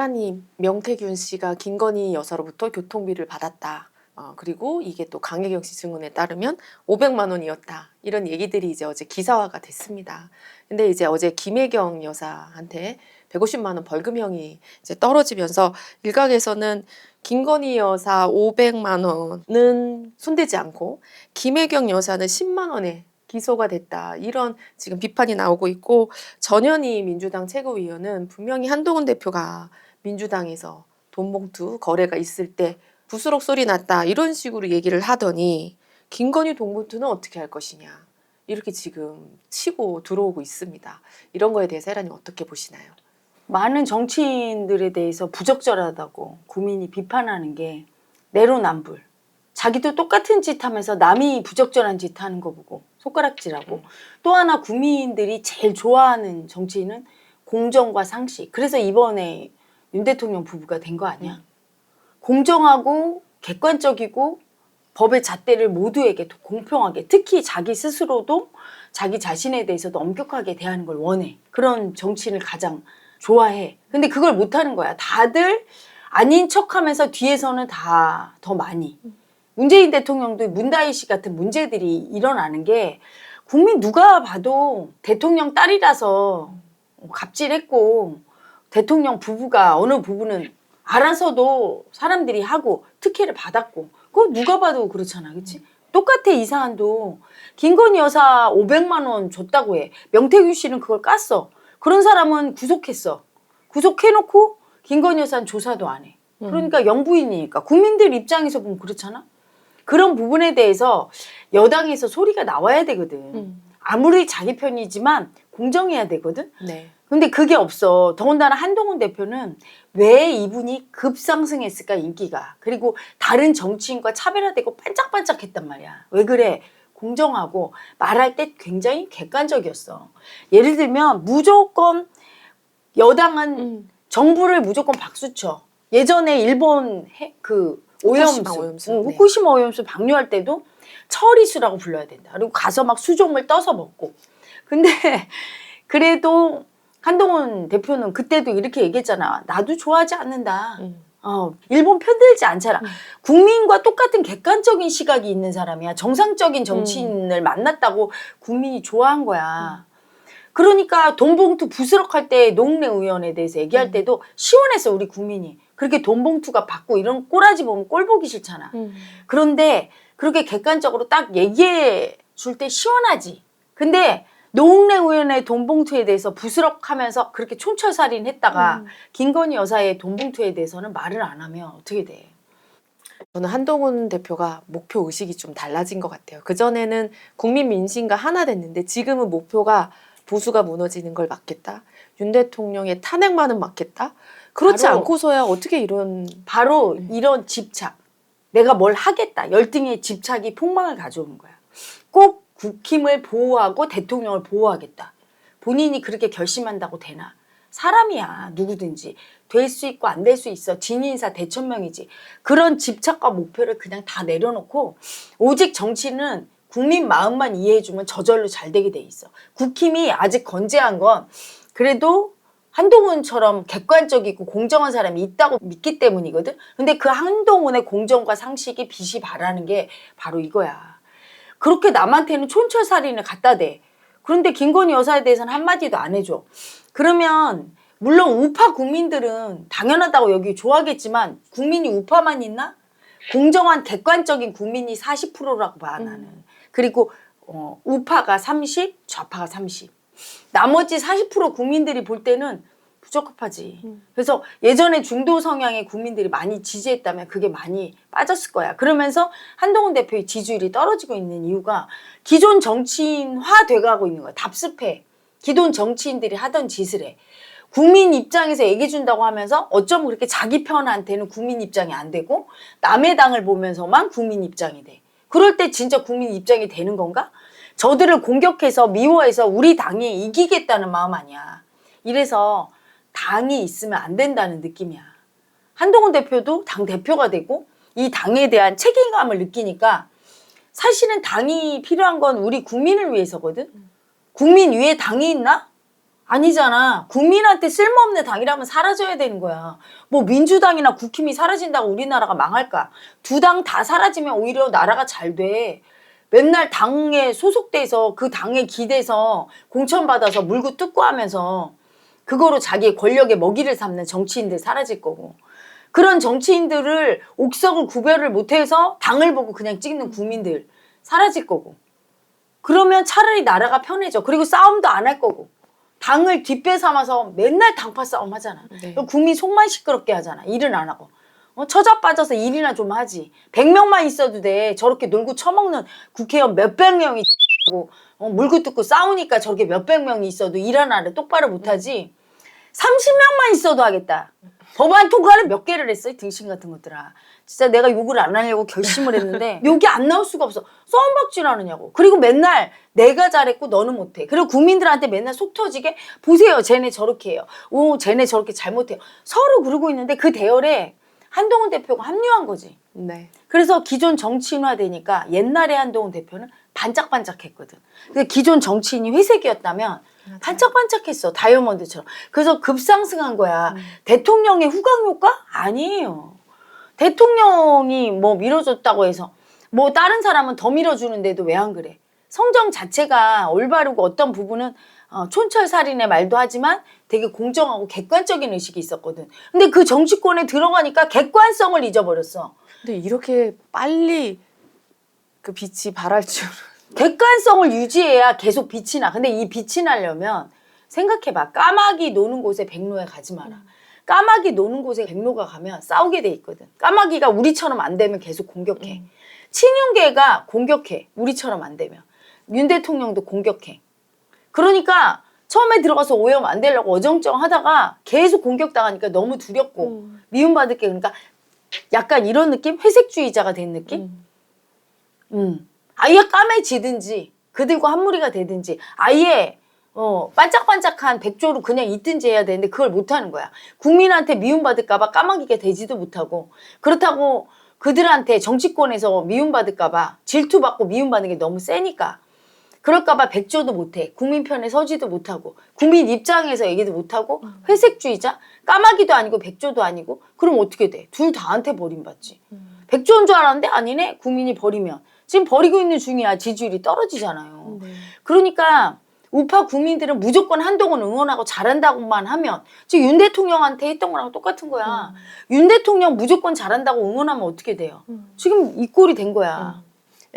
사람이 명태균 씨가 김건희 여사로부터 교통비를 받았다. 그리고 이게 또 강혜경 씨 증언에 따르면 500만 원이었다. 이런 얘기들이 이제 어제 기사화가 됐습니다. 근데 이제 어제 김혜경 여사한테 150만 원 벌금형이 이제 떨어지면서 일각에서는 김건희 여사 500만 원은 손대지 않고 김혜경 여사는 10만 원에 기소가 됐다. 이런 지금 비판이 나오고 있고, 전현희 민주당 최고위원은 분명히 한동훈 대표가 민주당에서 돈봉투 거래가 있을 때 부스럭 소리 났다 이런 식으로 얘기를 하더니 김건희 돈봉투는 어떻게 할 것이냐 이렇게 지금 치고 들어오고 있습니다. 이런 거에 대해서 혜란님 어떻게 보시나요? 많은 정치인들에 대해서 부적절하다고 국민이 비판하는 게 내로남불. 자기도 똑같은 짓 하면서 남이 부적절한 짓 하는 거 보고 손가락질하고, 또 하나 국민들이 제일 좋아하는 정치인은 공정과 상식. 그래서 이번에 윤 대통령 부부가 된 거 아니야? 공정하고 객관적이고 법의 잣대를 모두에게 공평하게, 특히 자기 스스로도 자기 자신에 대해서도 엄격하게 대하는 걸 원해. 그런 정치인을 가장 좋아해. 근데 그걸 못하는 거야. 다들 아닌 척하면서 뒤에서는 다 더 많이. 문재인 대통령도 문다희 씨 같은 문제들이 일어나는 게 국민 누가 봐도 대통령 딸이라서 갑질했고, 대통령 부부가 어느 부부는 알아서도 사람들이 하고 특혜를 받았고, 그거 누가 봐도 그렇잖아, 그치? 똑같아. 이 사안도 김건희 여사 500만 원 줬다고 해. 명태균 씨는 그걸 깠어. 그런 사람은 구속했어. 구속해놓고 김건희 여사는 조사도 안 해. 그러니까 영부인이니까 국민들 입장에서 보면 그렇잖아. 그런 부분에 대해서 여당에서 소리가 나와야 되거든. 아무리 자기 편이지만 공정해야 되거든. 네. 근데 그게 없어. 더군다나 한동훈 대표는 왜 이분이 급상승했을까, 인기가. 그리고 다른 정치인과 차별화되고 반짝반짝했단 말이야. 왜 그래? 공정하고 말할 때 굉장히 객관적이었어. 예를 들면 무조건 여당은 정부를 무조건 박수쳐. 예전에 일본 오염수, 후쿠시마 오염수 방류할 때도 처리수라고 불러야 된다. 그리고 가서 막 수돗물 떠서 먹고. 근데 그래도 한동훈 대표는 그때도 이렇게 얘기했잖아. 나도 좋아하지 않는다. 일본 편들지 않잖아. 국민과 똑같은 객관적인 시각이 있는 사람이야. 정상적인 정치인을 만났다고 국민이 좋아한 거야. 그러니까 돈봉투 부스럭할 때 노웅래 의원에 대해서 얘기할 때도 시원했어, 우리 국민이. 그렇게 돈봉투가 받고 이런 꼬라지 보면 꼴 보기 싫잖아. 그런데 그렇게 객관적으로 딱 얘기해 줄 때 시원하지. 근데 노웅래 의원의 돈봉투에 대해서 부스럭하면서 그렇게 촌철살인 했다가 김건희 여사의 돈봉투에 대해서는 말을 안 하면 어떻게 돼? 저는 한동훈 대표가 목표 의식이 좀 달라진 것 같아요. 그전에는 국민 민심과 하나 됐는데 지금은 목표가 보수가 무너지는 걸 막겠다. 윤 대통령의 탄핵만은 막겠다. 그렇지 않고서야 어떻게 이런... 바로 이런 집착. 내가 뭘 하겠다. 열등의 집착이 폭망을 가져오는 거야. 꼭 국힘을 보호하고 대통령을 보호하겠다. 본인이 그렇게 결심한다고 되나? 사람이야, 누구든지. 될 수 있고 안 될 수 있어. 진인사 대천명이지. 그런 집착과 목표를 그냥 다 내려놓고 오직 정치는 국민 마음만 이해해주면 저절로 잘 되게 돼 있어. 국힘이 아직 건재한 건 그래도 한동훈처럼 객관적이고 공정한 사람이 있다고 믿기 때문이거든. 근데 그 한동훈의 공정과 상식이 빛이 발하는 게 바로 이거야. 그렇게 남한테는 촌철살인을 갖다 대. 그런데 김건희 여사에 대해서는 한마디도 안 해줘. 그러면 물론 우파 국민들은 당연하다고 여기 좋아하겠지만 국민이 우파만 있나? 공정한 객관적인 국민이 40%라고 봐, 나는. 그리고 우파가 30, 좌파가 30. 나머지 40% 국민들이 볼 때는 부적합하지. 그래서 예전에 중도 성향의 국민들이 많이 지지했다면 그게 많이 빠졌을 거야. 그러면서 한동훈 대표의 지지율이 떨어지고 있는 이유가 기존 정치인화 돼가고 있는 거야. 답습해. 기존 정치인들이 하던 짓을 해. 국민 입장에서 얘기해 준다고 하면서 어쩜 그렇게 자기 편한테는 국민 입장이 안 되고 남의 당을 보면서만 국민 입장이 돼. 그럴 때 진짜 국민 입장이 되는 건가? 저들을 공격해서 미워해서 우리 당이 이기겠다는 마음 아니야. 이래서 당이 있으면 안 된다는 느낌이야. 한동훈 대표도 당 대표가 되고 이 당에 대한 책임감을 느끼니까 사실은 당이 필요한 건 우리 국민을 위해서거든. 국민 위에 당이 있나? 아니잖아. 국민한테 쓸모없는 당이라면 사라져야 되는 거야. 뭐 민주당이나 국힘이 사라진다고 우리나라가 망할까? 두 당 다 사라지면 오히려 나라가 잘 돼. 맨날 당에 소속돼서 그 당에 기대서 공천받아서 물고 뜯고 하면서 그거로 자기의 권력의 먹이를 삼는 정치인들 사라질 거고, 그런 정치인들을 옥석을 구별을 못해서 당을 보고 그냥 찍는 국민들 사라질 거고, 그러면 차라리 나라가 편해져. 그리고 싸움도 안 할 거고, 당을 뒷배 삼아서 맨날 당파 싸움 하잖아. 네. 국민 속만 시끄럽게 하잖아. 일은 안 하고. 처자 빠져서 일이나 좀 하지. 100명만 있어도 돼. 저렇게 놀고 처먹는 국회의원 몇백 명이 물고 뜯고 싸우니까 저렇게 몇백 명이 있어도 일 하나를 똑바로 못하지. 30명만 있어도 하겠다. 법안 통과를 몇 개를 했어, 이 등신 같은 것들아. 진짜 내가 욕을 안 하려고 결심을 했는데 욕이 안 나올 수가 없어. 썸박질 하느냐고. 그리고 맨날 내가 잘했고 너는 못해. 그리고 국민들한테 맨날 속 터지게 보세요, 쟤네 저렇게 해요. 오, 쟤네 저렇게 잘못해요. 서로 그러고 있는데 그 대열에 한동훈 대표가 합류한 거지. 네. 그래서 기존 정치인화 되니까 옛날에 한동훈 대표는 반짝반짝했거든. 근데 기존 정치인이 회색이었다면 반짝반짝했어. 다이아몬드처럼. 그래서 급상승한 거야. 대통령의 후광 효과? 아니에요. 대통령이 뭐 밀어줬다고 해서 뭐 다른 사람은 더 밀어주는데도 왜 안 그래? 성정 자체가 올바르고 어떤 부분은 촌철살인의 말도 하지만 되게 공정하고 객관적인 의식이 있었거든. 근데 그 정치권에 들어가니까 객관성을 잊어버렸어. 근데 이렇게 빨리 그 빛이 발할 줄은. 객관성을 유지해야 계속 빛이 나. 근데 이 빛이 나려면 생각해봐. 까마귀 노는 곳에 백로에 가지 마라. 까마귀 노는 곳에 백로가 가면 싸우게 돼 있거든. 까마귀가 우리처럼 안 되면 계속 공격해. 친윤계가 공격해. 우리처럼 안 되면. 윤 대통령도 공격해. 그러니까 처음에 들어가서 오염 안 되려고 어정쩡 하다가 계속 공격당하니까 너무 두렵고 미움받을 게, 그러니까 약간 이런 느낌? 회색주의자가 된 느낌? 아예 까매지든지 그들과 한 무리가 되든지 아예 반짝반짝한 백조로 그냥 있든지 해야 되는데 그걸 못하는 거야. 국민한테 미움받을까 봐 까마귀가 되지도 못하고, 그렇다고 그들한테 정치권에서 미움받을까 봐 질투받고 미움받는 게 너무 세니까 그럴까 봐 백조도 못해. 국민 편에 서지도 못하고 국민 입장에서 얘기도 못하고 회색주의자? 까마귀도 아니고 백조도 아니고 그럼 어떻게 돼? 둘 다한테 버림받지. 백조인 줄 알았는데 아니네? 국민이 버리면. 지금 버리고 있는 중이야. 지지율이 떨어지잖아요. 그러니까 우파 국민들은 무조건 한동훈 응원하고 잘한다고만 하면 지금 윤 대통령한테 했던 거랑 똑같은 거야. 윤 대통령 무조건 잘한다고 응원하면 어떻게 돼요? 지금 이 꼴이 된 거야.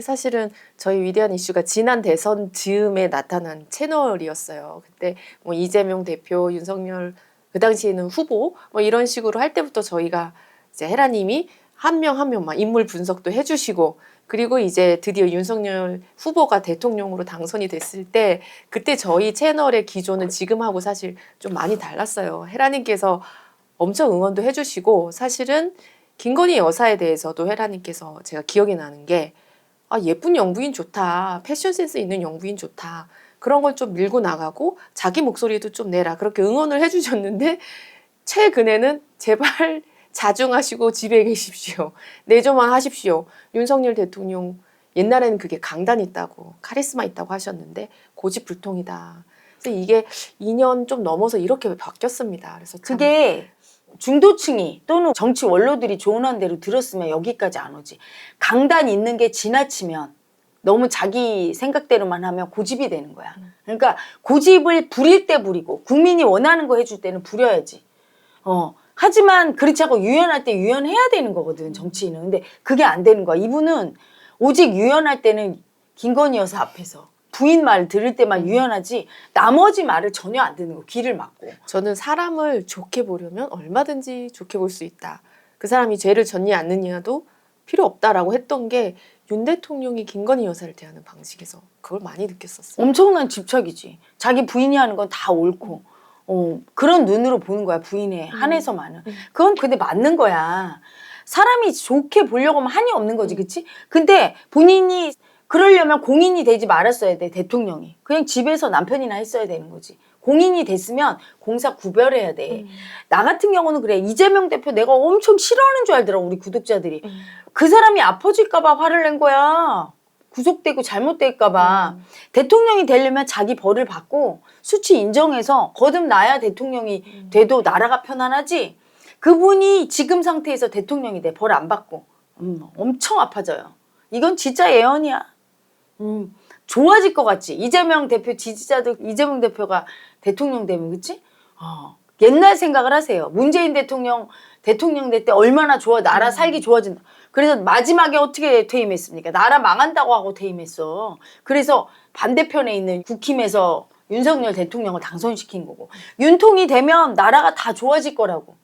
사실은 저희 위대한 이슈가 지난 대선 즈음에 나타난 채널이었어요. 그때 뭐 이재명 대표, 윤석열 그 당시에는 후보 뭐 이런 식으로 할 때부터 저희가 이제 헤라님이 한 명 한 명 막 인물 분석도 해주시고, 그리고 이제 드디어 윤석열 후보가 대통령으로 당선이 됐을 때 그때 저희 채널의 기조는 지금하고 사실 좀 많이 달랐어요. 헤라님께서 엄청 응원도 해주시고, 사실은 김건희 여사에 대해서도 헤라님께서 제가 기억이 나는 게 예쁜 영부인 좋다. 패션 센스 있는 영부인 좋다. 그런 걸 좀 밀고 나가고 자기 목소리도 좀 내라. 그렇게 응원을 해주셨는데 최근에는 제발 자중하시고 집에 계십시오. 내조만 하십시오. 윤석열 대통령 옛날에는 그게 강단 있다고 카리스마 있다고 하셨는데 고집불통이다. 그래서 이게 2년 좀 넘어서 이렇게 바뀌었습니다. 그래서 그게 중도층이 또는 정치 원로들이 조언한 대로 들었으면 여기까지 안 오지. 강단 있는 게 지나치면 너무 자기 생각대로만 하면 고집이 되는 거야. 그러니까 고집을 부릴 때 부리고 국민이 원하는 거 해줄 때는 부려야지. 하지만 그렇지 않고 유연할 때 유연해야 되는 거거든, 정치인은. 근데 그게 안 되는 거야. 이분은 오직 유연할 때는 김건희 여사 앞에서 부인 말 들을 때만 유연하지 나머지 말을 전혀 안 듣는 거, 귀를 막고. 저는 사람을 좋게 보려면 얼마든지 좋게 볼 수 있다. 그 사람이 죄를 졌냐 않느냐도 필요 없다라고 했던 게 윤 대통령이 김건희 여사를 대하는 방식에서 그걸 많이 느꼈었어요. 엄청난 집착이지. 자기 부인이 하는 건 다 옳고 그런 눈으로 보는 거야, 부인에 한해서만은. 그건 근데 맞는 거야. 사람이 좋게 보려고 하면 한이 없는 거지, 그치? 근데 본인이 그러려면 공인이 되지 말았어야 돼, 대통령이. 그냥 집에서 남편이나 했어야 되는 거지. 공인이 됐으면 공사 구별해야 돼. 나 같은 경우는 그래. 이재명 대표 내가 엄청 싫어하는 줄 알더라고, 우리 구독자들이. 그 사람이 아파질까 봐 화를 낸 거야. 구속되고 잘못될까봐 대통령이 되려면 자기 벌을 받고 수치 인정해서 거듭나야 대통령이 돼도 나라가 편안하지. 그분이 지금 상태에서 대통령이 돼 벌 안 받고 엄청 아파져요. 이건 진짜 예언이야. 좋아질 것 같지. 이재명 대표 지지자들 이재명 대표가 대통령 되면 그치? 옛날 생각을 하세요. 문재인 대통령 될 때 얼마나 좋아 나라 살기 좋아진다. 그래서 마지막에 어떻게 퇴임했습니까? 나라 망한다고 하고 퇴임했어. 그래서 반대편에 있는 국힘에서 윤석열 대통령을 당선시킨 거고 윤통이 되면 나라가 다 좋아질 거라고.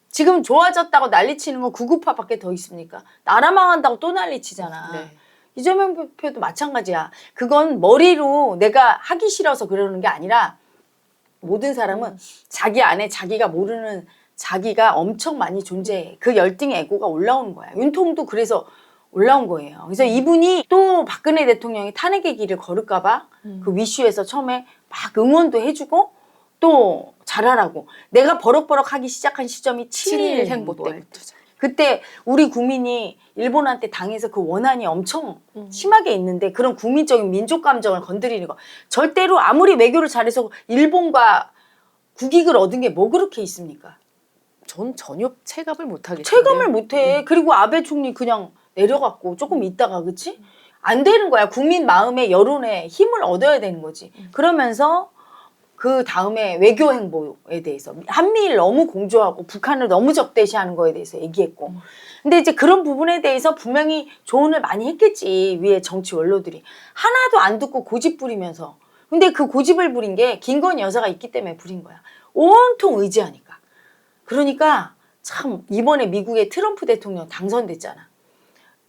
지금 좋아졌다고 난리치는 건 구구파밖에 더 있습니까? 나라 망한다고 또 난리치잖아. 네. 이재명 대표도 마찬가지야. 그건 머리로 내가 하기 싫어서 그러는 게 아니라 모든 사람은 자기 안에 자기가 모르는 자기가 엄청 많이 존재해. 그 열등의 애고가 올라오는 거야. 윤통도 그래서 올라온 거예요. 그래서 이분이 또 박근혜 대통령이 탄핵의 길을 걸을까 봐 그 위슈에서 처음에 막 응원도 해주고 또 잘하라고. 내가 버럭버럭 하기 시작한 시점이 7.1 행보 행보 때부터죠. 그때 우리 국민이 일본한테 당해서 그 원한이 엄청 심하게 있는데 그런 국민적인 민족 감정을 건드리는 거 절대로 아무리 외교를 잘해서 일본과 국익을 얻은 게 뭐 그렇게 있습니까? 전 전혀 체감을 못 하겠어요. 체감을 못해. 그리고 아베 총리 그냥 내려갔고 조금 있다가 그치? 안 되는 거야. 국민 마음에 여론에 힘을 얻어야 되는 거지. 그러면서 그 다음에 외교 행보에 대해서 한미일 너무 공조하고 북한을 너무 적대시하는 거에 대해서 얘기했고 근데 이제 그런 부분에 대해서 분명히 조언을 많이 했겠지. 위에 정치 원로들이 하나도 안 듣고 고집 부리면서 근데 그 고집을 부린 게 김건희 여사가 있기 때문에 부린 거야. 온통 의지하니까. 그러니까 참 이번에 미국의 트럼프 대통령 당선됐잖아.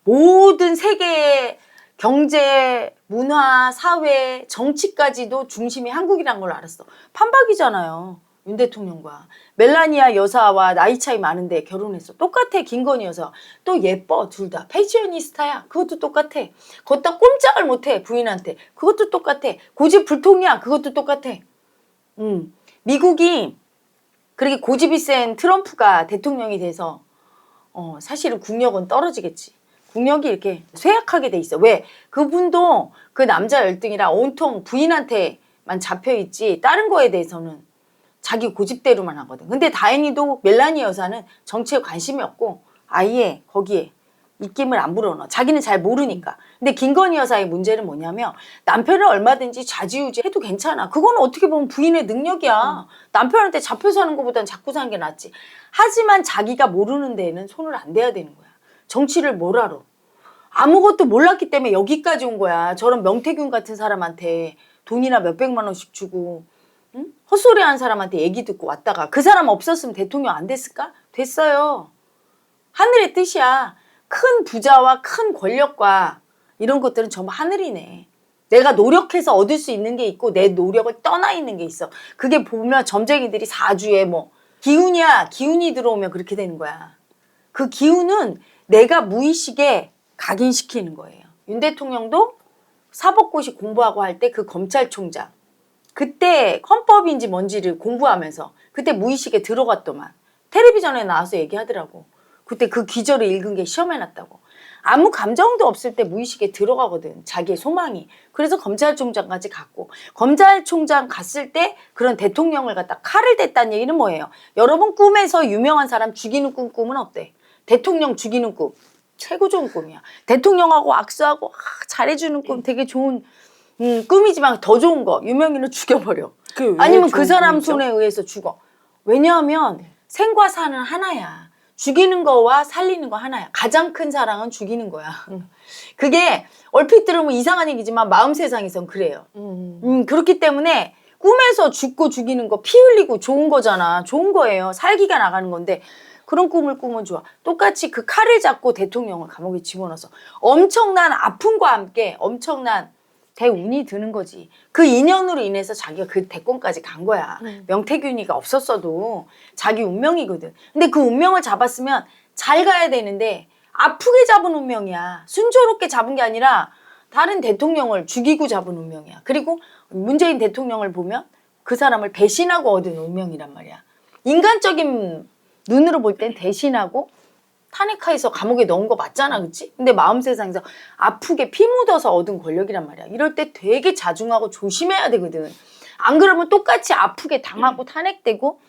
모든 세계의 경제, 문화, 사회, 정치까지도 중심이 한국이란 걸 알았어. 판박이잖아요. 윤 대통령과. 멜라니아 여사와 나이 차이 많은데 결혼했어. 똑같아 김건희 여사. 또 예뻐 둘 다. 패셔니스타야. 그것도 똑같아. 걷다 꼼짝을 못해 부인한테. 그것도 똑같아. 고집불통이야. 그것도 똑같아. 미국이 그렇게 고집이 센 트럼프가 대통령이 돼서 사실은 국력은 떨어지겠지. 국력이 이렇게 쇠약하게 돼 있어. 왜? 그분도 그 남자 열등이라 온통 부인한테만 잡혀있지 다른 거에 대해서는 자기 고집대로만 하거든. 근데 다행히도 멜라니 여사는 정치에 관심이 없고 아예 거기에 입김을 안 불어넣어. 자기는 잘 모르니까. 근데 김건희 여사의 문제는 뭐냐면 남편을 얼마든지 좌지우지 해도 괜찮아. 그건 어떻게 보면 부인의 능력이야. 남편한테 잡혀 사는 것보단 잡고 사는 게 낫지. 하지만 자기가 모르는 데에는 손을 안 대야 되는 거야. 정치를 뭘 알아. 아무것도 몰랐기 때문에 여기까지 온 거야. 저런 명태균 같은 사람한테 돈이나 몇백만 원씩 주고 헛소리하는 사람한테 얘기 듣고 왔다가 그 사람 없었으면 대통령 안 됐을까? 됐어요. 하늘의 뜻이야. 큰 부자와 큰 권력과 이런 것들은 전부 하늘이네. 내가 노력해서 얻을 수 있는 게 있고 내 노력을 떠나 있는 게 있어. 그게 보면 점쟁이들이 사주에 뭐 기운이야. 기운이 들어오면 그렇게 되는 거야. 그 기운은 내가 무의식에 각인시키는 거예요. 윤 대통령도 사법고시 공부하고 할 때 그 검찰총장 그때 헌법인지 뭔지를 공부하면서 그때 무의식에 들어갔더만 텔레비전에 나와서 얘기하더라고. 그때 그 기절을 읽은 게 시험에 났다고. 아무 감정도 없을 때 무의식에 들어가거든. 자기의 소망이. 그래서 검찰총장까지 갔고 검찰총장 갔을 때 그런 대통령을 갖다 칼을 댔다는 얘기는 뭐예요? 여러분 꿈에서 유명한 사람 죽이는 꿈은 어때? 대통령 죽이는 꿈. 최고 좋은 꿈이야. 대통령하고 악수하고 잘해주는 꿈 되게 좋은 꿈이지만 더 좋은 거 유명인을 죽여버려. 아니면 그 사람 꿈이죠? 손에 의해서 죽어. 왜냐하면 생과 사는 하나야. 죽이는 거와 살리는 거 하나야. 가장 큰 사랑은 죽이는 거야. 그게 얼핏 들으면 이상한 얘기지만 마음 세상에선 그래요. 그렇기 때문에 꿈에서 죽고 죽이는 거 피 흘리고 좋은 거잖아. 좋은 거예요. 살기가 나가는 건데 그런 꿈을 꾸면 좋아. 똑같이 그 칼을 잡고 대통령을 감옥에 집어넣어서 엄청난 아픔과 함께 엄청난 대운이 드는 거지. 그 인연으로 인해서 자기가 그 대권까지 간 거야. 명태균이가 없었어도 자기 운명이거든. 근데 그 운명을 잡았으면 잘 가야 되는데 아프게 잡은 운명이야. 순조롭게 잡은 게 아니라 다른 대통령을 죽이고 잡은 운명이야. 그리고 문재인 대통령을 보면 그 사람을 배신하고 얻은 운명이란 말이야. 인간적인 눈으로 볼 땐 대신하고 탄핵하에서 감옥에 넣은 거 맞잖아, 그치? 근데 마음 세상에서 아프게 피 묻어서 얻은 권력이란 말이야. 이럴 때 되게 자중하고 조심해야 되거든. 안 그러면 똑같이 아프게 당하고 탄핵되고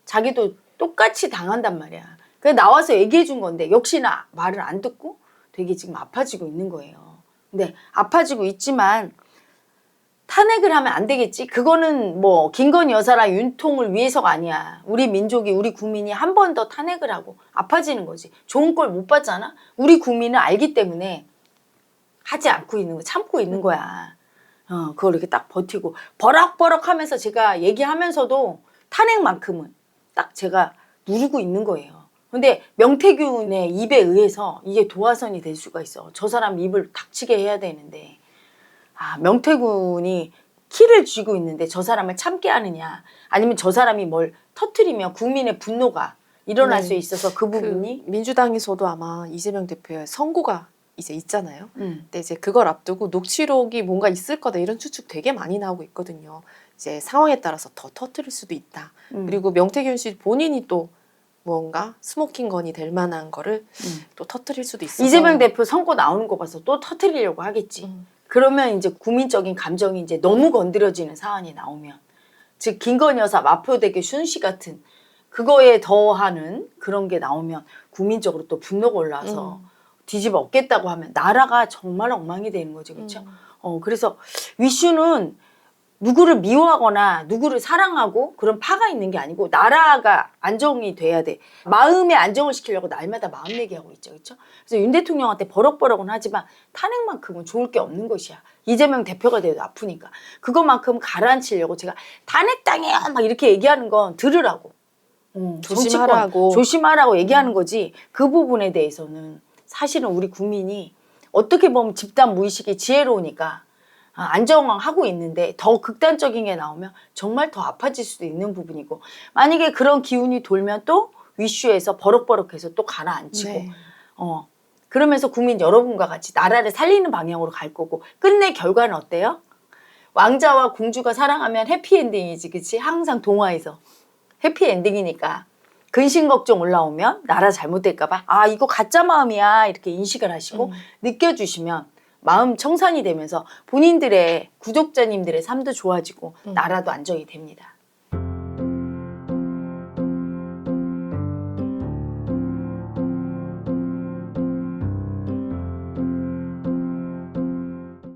자기도 똑같이 당한단 말이야. 그래서 나와서 얘기해 준 건데 역시나 말을 안 듣고 되게 지금 아파지고 있는 거예요. 근데 아파지고 있지만 탄핵을 하면 안 되겠지? 그거는 뭐 김건희 여사랑 윤통을 위해서가 아니야. 우리 민족이 우리 국민이 한 번 더 탄핵을 하고 아파지는 거지. 좋은 걸 못 봤잖아? 우리 국민은 알기 때문에 하지 않고 있는 거 참고 있는 거야. 그걸 이렇게 딱 버티고 버럭버럭 하면서 제가 얘기하면서도 탄핵만큼은 딱 제가 누르고 있는 거예요. 근데 명태균의 입에 의해서 이게 도화선이 될 수가 있어. 저 사람 입을 닥치게 해야 되는데 명태균이 키를 쥐고 있는데 저 사람을 참게 하느냐 아니면 저 사람이 뭘 터트리면 국민의 분노가 일어날 네. 수 있어서 그 부분이 민주당에서도 아마 이재명 대표의 선고가 이제 있잖아요. 음. 근데 이제 그걸 앞두고 녹취록이 뭔가 있을 거다 이런 추측 되게 많이 나오고 있거든요. 이제 상황에 따라서 더 터트릴 수도 있다. 그리고 명태균 씨 본인이 또 뭔가 스모킹 건이 될 만한 거를 또 터트릴 수도 있어서 이재명 대표 선거 나오는 거 봐서 또 터트리려고 하겠지. 그러면 이제 국민적인 감정이 이제 너무 건드려지는 사안이 나오면 즉 김건희 여사 마포대교 순시 같은 그거에 더하는 그런 게 나오면 국민적으로 또 분노가 올라와서 뒤집어 엎겠다고 하면 나라가 정말 엉망이 되는 거죠. 그렇죠? 그래서 위슈는 누구를 미워하거나 누구를 사랑하고 그런 파가 있는 게 아니고 나라가 안정이 돼야 돼. 마음의 안정을 시키려고 날마다 마음 얘기하고 있죠. 그렇죠? 그래서 윤 대통령한테 버럭버럭은 하지만 탄핵만큼은 좋을 게 없는 것이야. 이재명 대표가 돼도 아프니까. 그것만큼 가라앉히려고 제가 탄핵당해요 막 이렇게 얘기하는 건 들으라고. 조심하라고. 조심하라고 얘기하는 거지. 그 부분에 대해서는 사실은 우리 국민이 어떻게 보면 집단 무의식이 지혜로우니까 안정하고 있는데 더 극단적인 게 나오면 정말 더 아파질 수도 있는 부분이고 만약에 그런 기운이 돌면 또 위슈에서 버럭버럭해서 또 가라앉히고 네. 그러면서 국민 여러분과 같이 나라를 살리는 방향으로 갈 거고 끝내 결과는 어때요? 왕자와 공주가 사랑하면 해피엔딩이지 그치? 항상 동화에서 해피엔딩이니까 근심 걱정 올라오면 나라 잘못될까 봐 이거 가짜 마음이야 이렇게 인식을 하시고 느껴주시면 마음 청산이 되면서 본인들의 구독자님들의 삶도 좋아지고 나라도 안정이 됩니다.